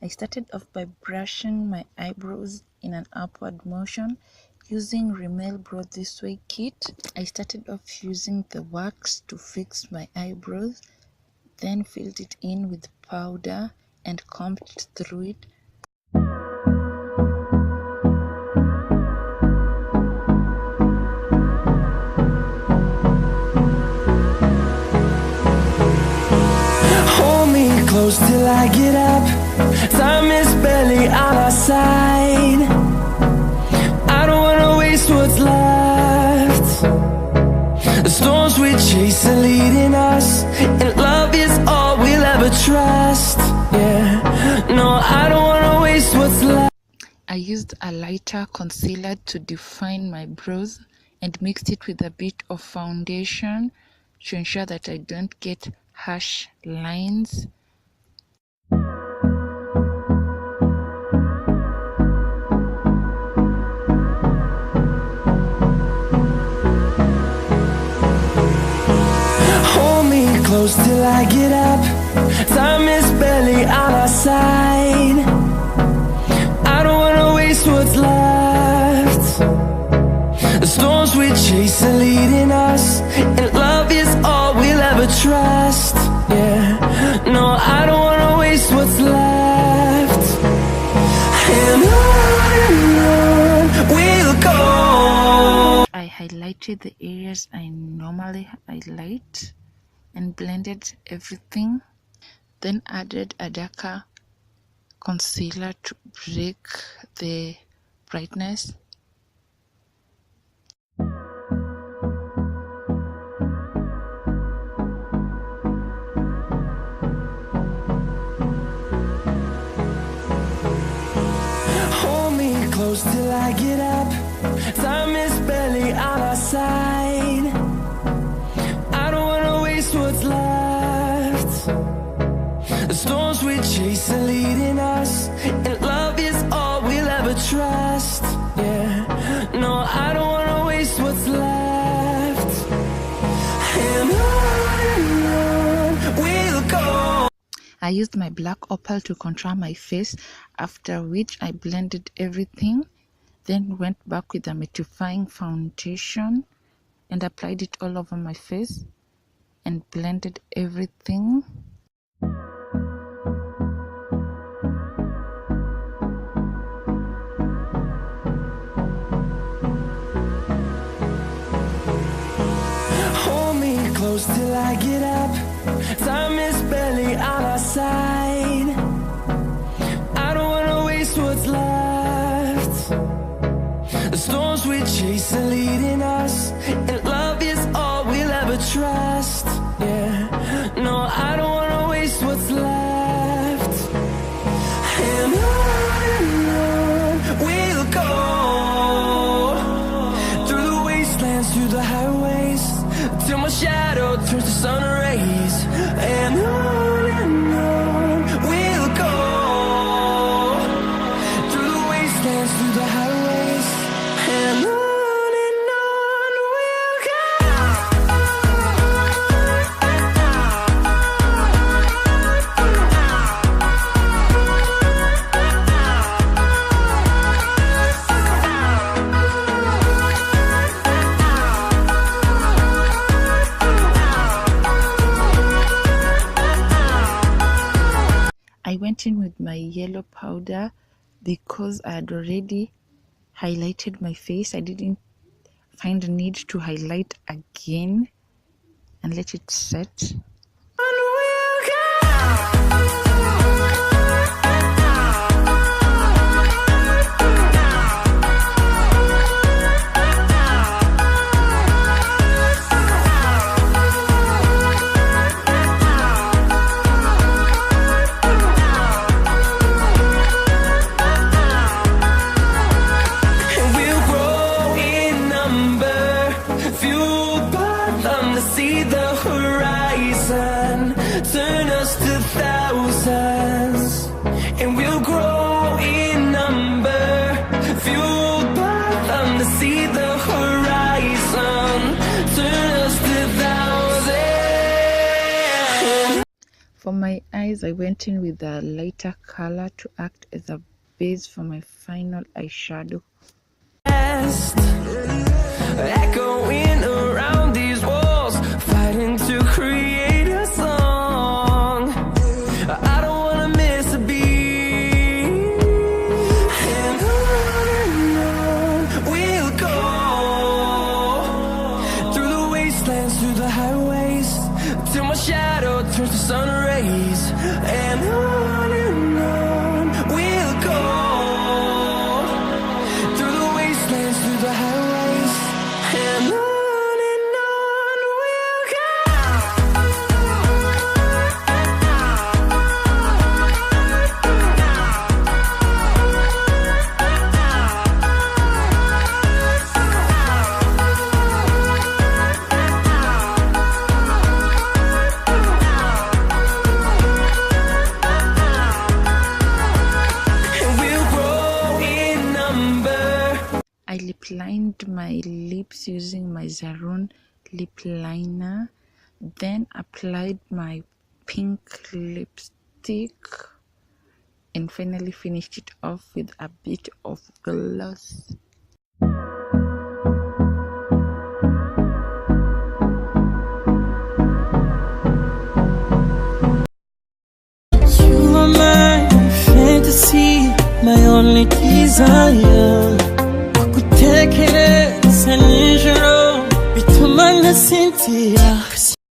I started off by brushing my eyebrows in an upward motion using Rimmel Bro This Way kit. I started off using the wax to fix my eyebrows, then filled it in with powder and combed through it. Hold me close till I get up. Time is barely on our side. I don't wanna waste what's left. The storms we chase are leading us, and love is all we'll ever trust. Yeah, no, I don't wanna waste what's left. I used a lighter concealer to define my brows and mixed it with a bit of foundation to ensure that I don't get harsh lines. Hold me close till I get up. Time is barely on our side. I don't wanna waste what's left. The storms we chase are leading us, and love is all we'll ever trust. Yeah, no, I don't wanna waste what's left. And on we'll go. I highlighted the areas I normally highlight and blended everything, then added a darker concealer to break the brightness. Hold me close till I get up. Time is barely on our side. I don't wanna waste what's left. The storms we chase are leading us, and love is all we'll ever trust. Yeah, no, I don't wanna waste what's left. And on we'll go. I used my black opal to contour my face, after which I blended everything, then went back with a mattifying foundation and applied it all over my face and blended everything. Hold me close till I get up. Time is barely on our side. I don't wanna waste what's left. The storms we chase are leading us, and love is all we'll ever trust. Yeah, no, I don't wanna waste what's left. And on we'll go. Through the wastelands, through the highways, till my shadow turns to sun rays. And on we'll go. Through the wastelands, through the highways, and on we'll go. I went in with my yellow powder because I had already highlighted my face. I didn't find a need to highlight again and let it set. See the horizon. guys, I went in with a lighter color to act as a base for my final eyeshadow. Echoing around these walls, fighting to create a song. I don't wanna miss a beat. And on we'll go, through the wastelands, through the highways, till my shadow turns to sun rays. And on we'll go, through the wastelands, through the highways, and on we'll go. And we'll grow in number. I lip lined my lips using my Zaroon lip liner, then applied my pink lipstick and finally finished it off with a bit of gloss. You are my fantasy, my only desire. Kugutekereza nijoro bituma ntasinzira.